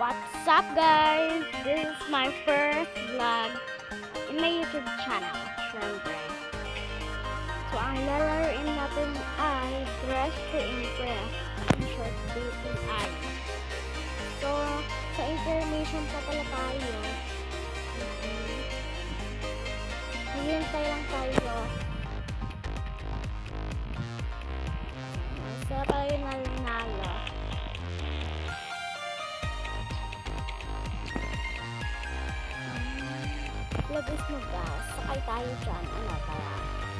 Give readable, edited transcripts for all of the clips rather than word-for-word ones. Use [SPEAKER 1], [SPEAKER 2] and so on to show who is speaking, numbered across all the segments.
[SPEAKER 1] What's up guys? This is my first vlog in my YouTube channel, syempre. So ang lalaroin natin ay Dress to Impress, in short DTI. So sa information pa pala tayo. Hihintay lang tayo. So tayo nanalo. Labis mo ba? Sakay tayo dyan. Ano para?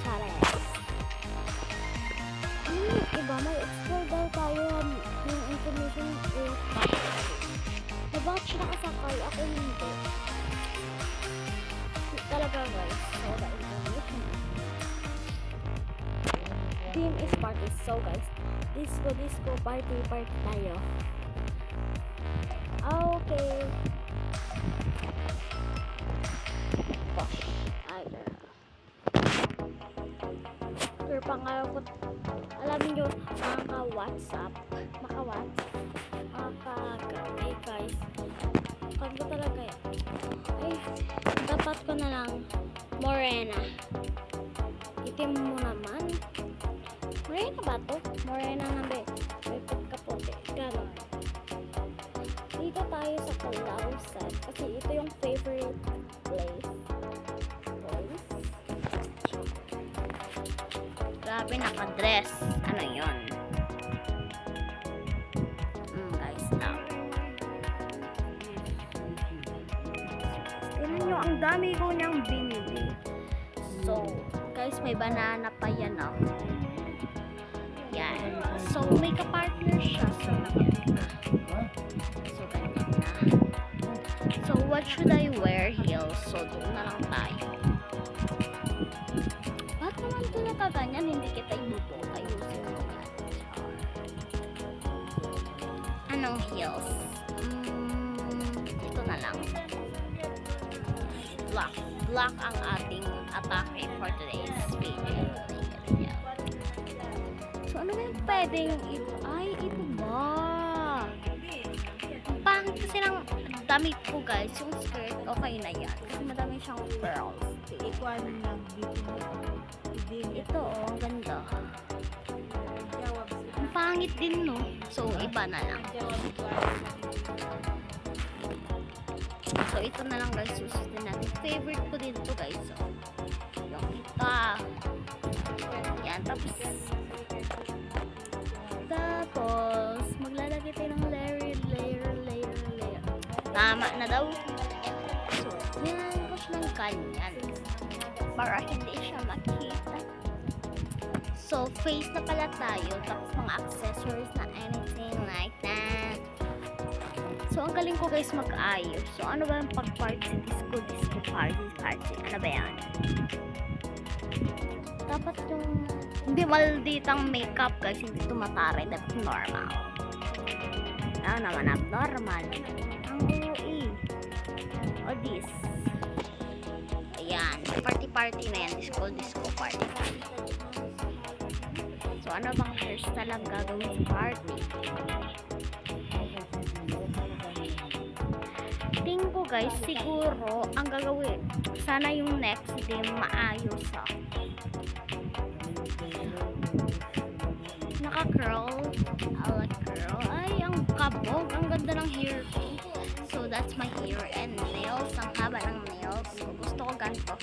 [SPEAKER 1] Challenge. Iba, may explore daw tayo yung information is bakit siya nakasakay? Ako hindi. Talaga guys. So, the information. Team is party. So guys, disco, party tayo. Okay. Sure, pangalaw ko, alam niyo, maka-WhatsApp, ay guys, pag ko talaga yan, ay, dapat ko na lang, morena, itim mo naman, morena ba to? Morena na be, may pagkaputi, gano'n. Dito tayo sa Calausan, kasi ito yung favorite place. Grabe, naka-dress. Ano yun? Guys, now. Tignan nyo, ang dami ko niyang binili. So, guys, may banana pa yan, oh. Yan. So, may ka-partner siya. So, ganyan na. So, what should I wear? Heels. So, doon na lang tayo. Ba't naman ito nakaganyan? Hindi kita ibuto. Ayusin mo yan. Anong heels? Ito na lang. Black ang ating atake for today's video. So, ano ba yung pwedeng ito? Ay, ito ba? Ang pangit kasi ng damit ko guys. Yung skirt, okay na yan. Kasi madami siyang pearls. Ito oh, ang ganda. Ang pangit din no. So iba na lang. So ito na lang guys, susutin natin. Favorite ko din ito guys. So, yung kita. Yan, tapos maglalagay tayo ng layer. Tama na daw. So, yan ko siya ng kanyan. Para hindi siya makita. So, face na pala tayo. Tapos mga accessories na anything like that. So, ang galing ko guys mag-ayos. So, ano ba yung pag-party? Disco party. Ano ba yan? Dapat yung hindi malditang makeup guys. Hindi tumataray. That's normal. Ano naman abnormal? Ang UI. O this. Ayan, party na yan. Disco party. So, ano bang hairstyle ang gagawin sa party? Tingin ko guys, siguro ang gagawin, sana yung next day maayos ha. Naka-curl. I like curl. Ay, ang kabog. Ang ganda ng hair ko. So, that's my hair and nails. Ang haba ng nails. Gusto ko ganito.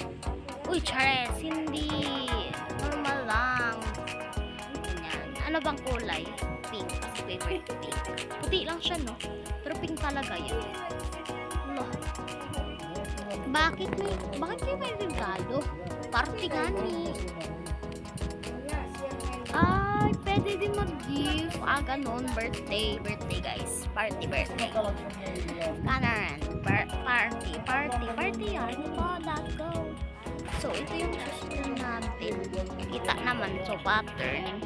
[SPEAKER 1] Uy, chares. Hindi. Normal lang. Ganyan. Ano bang kulay? Pink. Favorite pink. Puti lang siya, no? Pero pink talaga yan. No. Bakit kayo may regalo? Party gani. Ay, pwede din mag-gift. Ganun. Birthday guys. Party. Kanan. Party yan. Let's go. So, ito yung susunod natin. Kita naman. So, pattern.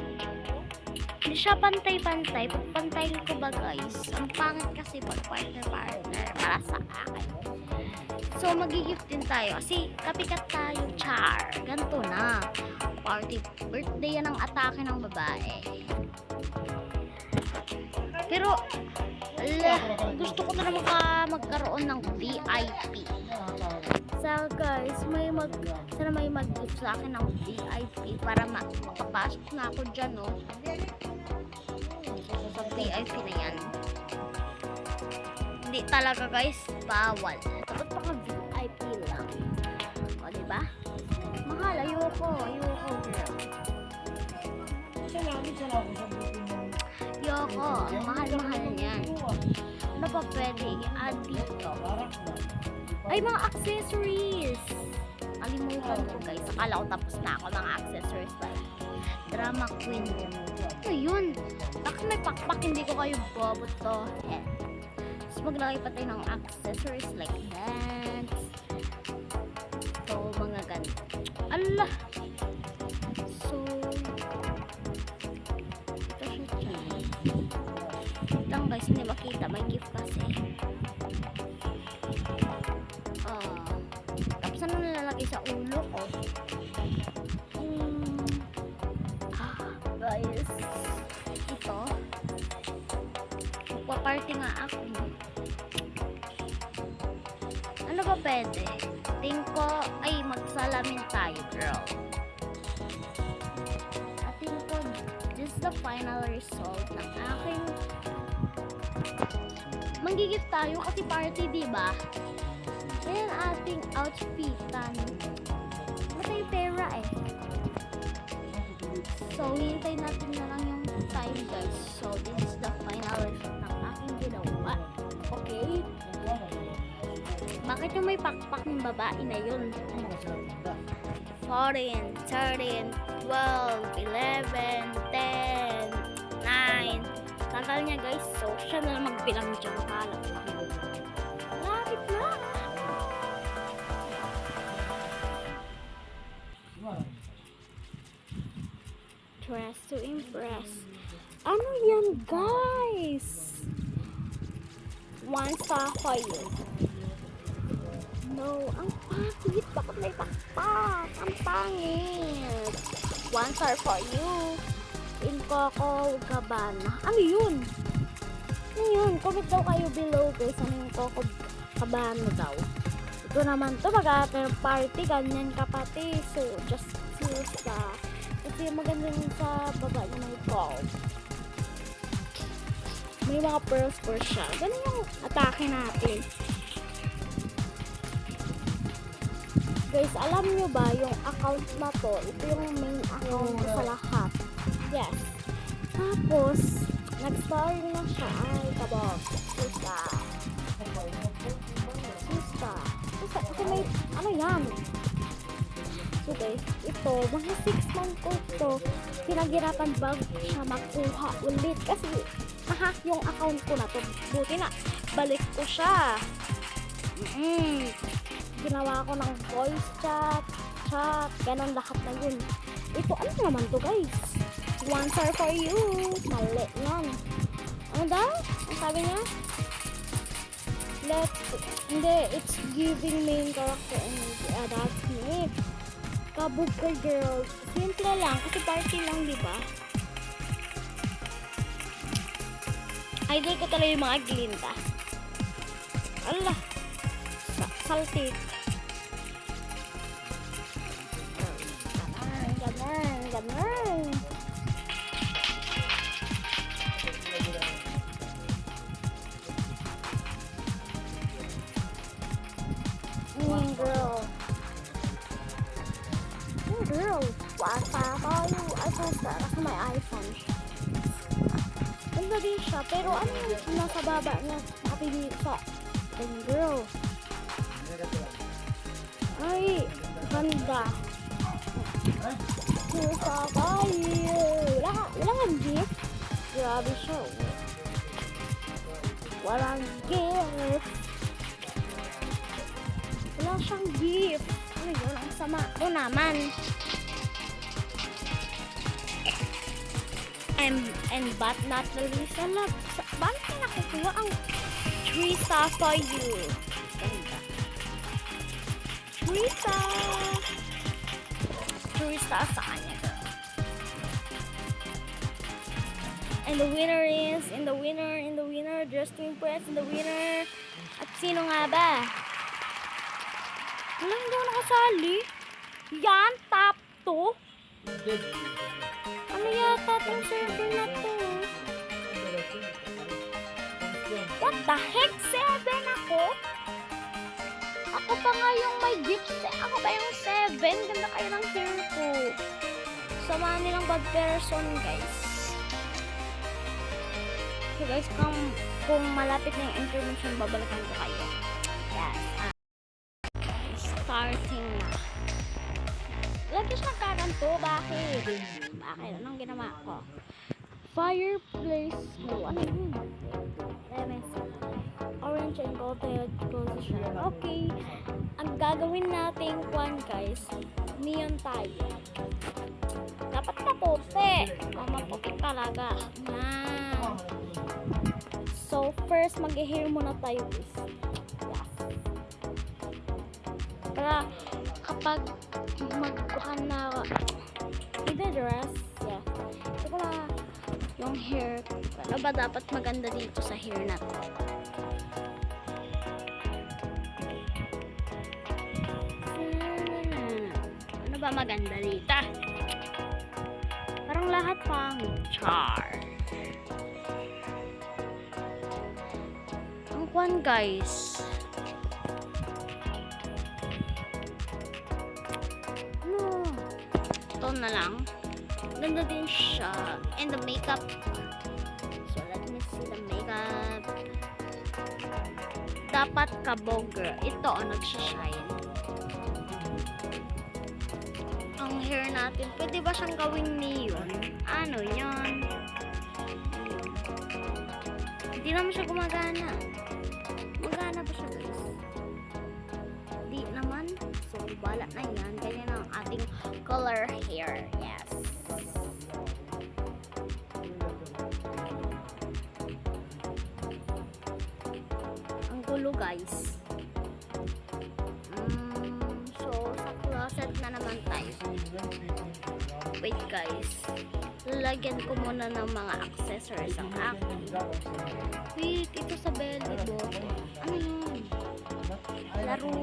[SPEAKER 1] Hindi siya pantay-pantay. Pag pantayin ko ba guys, ang pangit kasi pag partner para sa akin. So, mag-gift din tayo. Kasi, kapikat tayo. Char. Ganito na. Party. Birthday yan ang atake ng babae. Pero, Ala, gusto ko na naman magkaroon ng VIP. So guys, sana may mag-gift sa akin ng VIP para makapasok na ako dyan, no? Sa VIP na yan. Hindi talaga guys, bawal. Dapat pa VIP lang. O, diba? Mahal, ayoko girl. Ayoko, mahal niyan. Ano pa pwede i-add dito? Ay, mga accessories! Kalimutan ko guys. Akala ko tapos na ako mga accessories pala. Drama queen. Ano yun? Bakit may pakpak? Hindi ko kayo boboto. Tapos maglagay pa tayo ng accessories like that. So, mga ganito. Allah! So, ito siya dyan. Lang guys, hindi makita. May gift kasi. Tapos ano nalalagay sa ulo ko? Guys, ito magpa-party nga ako. Ano ba pwede? Tingin ko ay magsalamin tayo, girl. I think ko this is the final result ng aking manggigif tayo kasi party, diba? Ayan ating outfitan. Matay pera eh. So, hintay natin na lang yung time guys. So, this is the final result ng aking ginawa. Okay? Bakit yung may pakpak ng babae na yun? 14, 13, 12, 11, 10, 9. Tagal niya guys. So, siya na lang magbilang dyan. Kalap lang. Lapit na. Dress to impress. Ano yan guys? One star for you. No, ang pangit. Bakit may pakpak? Ang pangit. One star for you. In Coco Cabana. Ano yun? Ano yun? Comment daw kayo below guys. Ano yung Coco Cabana daw? Ito naman to. Mag-after party. Ganyan kapati. So, just choose ka. Kasi maganda yun sa baba niya may gold. May mga pearls siya. Ganun yung atake natin. Guys, alam nyo ba yung account na to? Ito yung main account sa lahat. Yes. Tapos, nag-story na siya. Ay, kabog. Susta. Kasi may, ano yan? So guys, ito, mga 6 months ko ito, pinaghirapan bago siya makuha ulit. Kasi, nahack yung account ko na to. Buti na, balik ko siya. Ginawa ko ng voice chat, ganun lahat na yun. Ito, ano naman to guys? One star for you. Mali yan. Ano daw? Ang sabi niya? Hindi, it's giving main character energy. That's me. Kabog ka girl. Simple lang, kasi party lang, di ba? Idol ko talaga yung mga glinda. Allah. Salty. Ganun. Girl. Wasa tayo. iPhone sa kasi may iPhone. Ganda din siya. Pero ano yung nasa baba niya? Nakapili sa girl. Ay, ganda. Wasa tayo. Wala nga gift. Grabe siya. Walang gift. Wala siyang gift. Ano yun? Ang sama. Ito naman. And but not the least, bakit ka nakukuha ang 3 star for you? Ganda. 3 star. 3 star sa kanya, girl. And the winner is, first to impress the winner. At sino nga ba? Wala, hindi ako nakasali. Yan, top 2. Ano yata itong server na to? What the heck? 7 ako? Ako pa nga yung may gifts. Ako pa yung 7. Ganda kayo ng hair ko. Samahan nilang bad person, guys. So guys, kung malapit na yung intermission, babalikan ko kayo. Yes. Starting na. Lagi siya nagkaganto. Bakit? Bakit? Anong ginawa ko? Fireplace. Oh, ano yun? Orange and gold position. Okay. Ang gagawin natin kwan, guys. Neon tayo. Dapat maputi. Maputi talaga. Yan. So, first, mag-hair muna tayo, guys. Yes. Para kapag magkuhan na i-dress, yeah. Ito ko na yung hair. Ano ba dapat maganda dito sa hair na to? Ano ba maganda dito? Parang lahat pang char. Ang kwan, guys. Ano? Ito na lang. Ganda din siya. And the makeup. So, let me see the makeup. Dapat kabog, girl. Ito, nagsishine. Ang hair natin, pwede ba siyang gawing neon? Ano yan? Hindi naman siya gumagana. Gumagana ba siya, guys? Hindi naman. So, wala na yan. Ganyan ang ating color hair. Yes. Ang gulo, guys. So, sa closet na naman tayo. Wait, guys. Lalagyan ko muna ng mga accessories ang akin. Wait, ito sa belly button. Ano yun? Laro.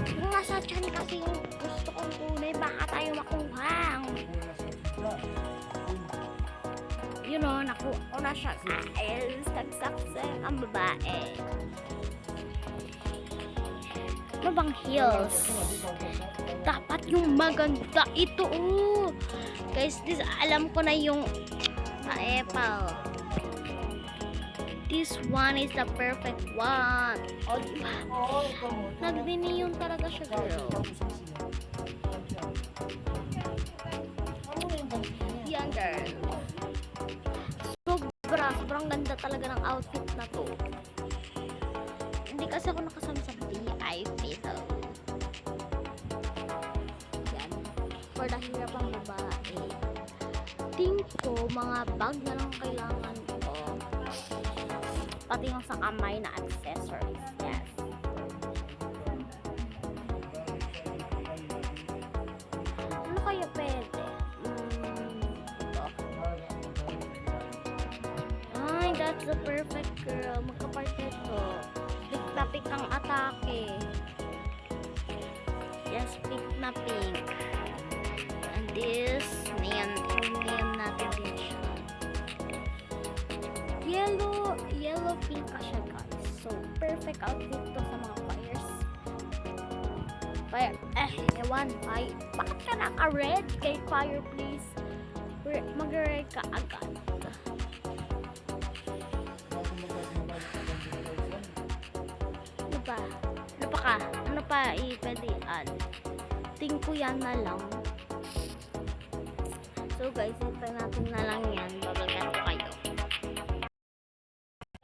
[SPEAKER 1] Yung nasa tiyan kasi yung gusto kong tunay, baka tayo makuha. You know, nakuha ko na siya. Sagsaksak ang babae. Ano bang heels? Dapat yung maganda. Ito, oh. Guys, this, alam ko na yung sa Apple. This one is the perfect one. Oh, diba? Nagdiniyon talaga siya, girl. Yan, girl. Sobrang ganda talaga ng outfit na to. Hindi kasi ako nakasama sa VIP though. Yan. For the hirap ang babae. Think ko, mga bag na lang kailangan ko. Pati yung sa kamay na accessories. Yes. Ano kaya pwede? Ay, that's the perfect, girl. Magkapartner to. Pik ang atake. Yes, pink na pink. And this, neon natin din siya. Yellow pink ka siya, guys. So, perfect outfit to sa mga ewan, bakit ka naka-red kay fireplace? Mag-red ka agad. Ano pa pwede add? Think ko yan na lang. So guys, ito natin na lang yan. Babalikan ko kayo.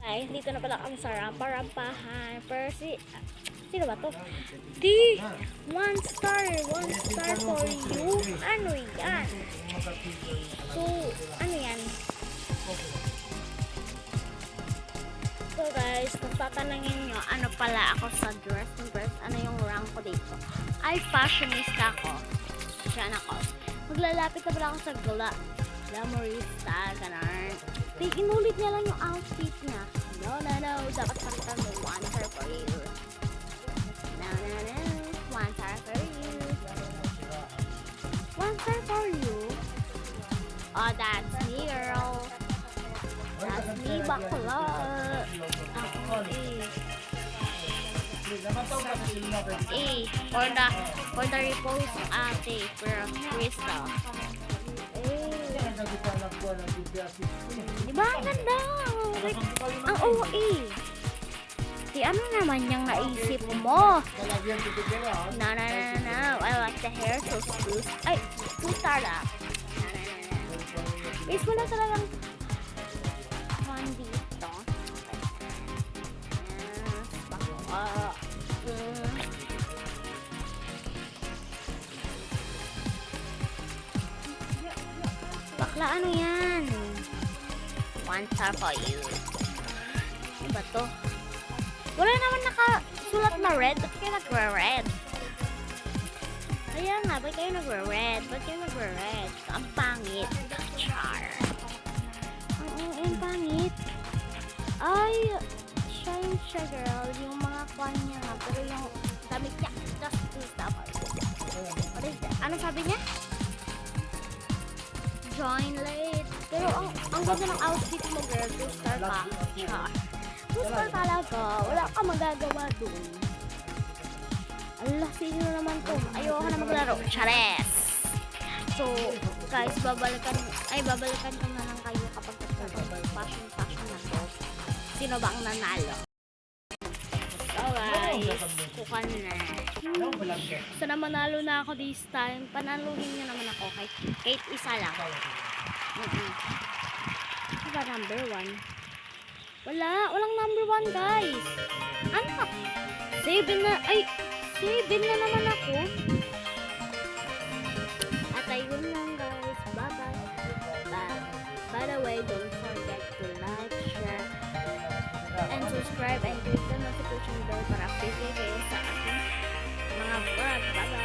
[SPEAKER 1] Guys, dito na pala kami sa rampa-rampahan. Pero sino ba to? One star for you. Ano yan? So, ano yan? So guys, kung tatanungin nyo, ano pala ako sa dress, ano yung rank ko dito? Ay, fashionista ako. Siya ako. Maglalapit na pala ako sa Glamorista, ganun. Di, inulit niya lang yung outfit niya. No, dapat palitan mo. One star for you. No, one star for you. One star for you. Oh, that's me, girl. That's me, bakla. For the repose, ate, for Crystal. Diba ang ganda? Like, ang OA. Di ano naman yung naisip mo? No. I like the hair so smooth. Ay, 2-star lang. Base mo na talagang one dito. Bakla, ano yan? One star for you. Ano ba to? Wala naman nakasulat na red. Ba't kayo nagre-red? Kaya nga, ba't kayo nagre-red? Ang pangit. Char. Ang pangit. Ay, siya girl. Yung mga kwan niya nga. Pero yung damit niya, just two stuff. What is that? Ano sabi niya? Join late. Pero ang ganda ng outfit mo, girl. 2-star ka. Char. 2-star talaga. Wala ka magagawa dun. Allah, sino naman to? Ayoko na maglaro. Chares! So, guys, babalikan ko na lang kayo kapag fashion na to. Sino ba ang nanalo? So, guys, kukan na. So, na manalo na ako this time. Panaluhin nyo naman ako kahit isa lang. Ano ba number 1? Walang number 1, guys. Ano? 7 na naman ako. At ayun lang, guys. Bye-bye. By the way, don't forget to like, share, and subscribe and click the notification bell para update kayo sa aking mga vlog. Bye-bye.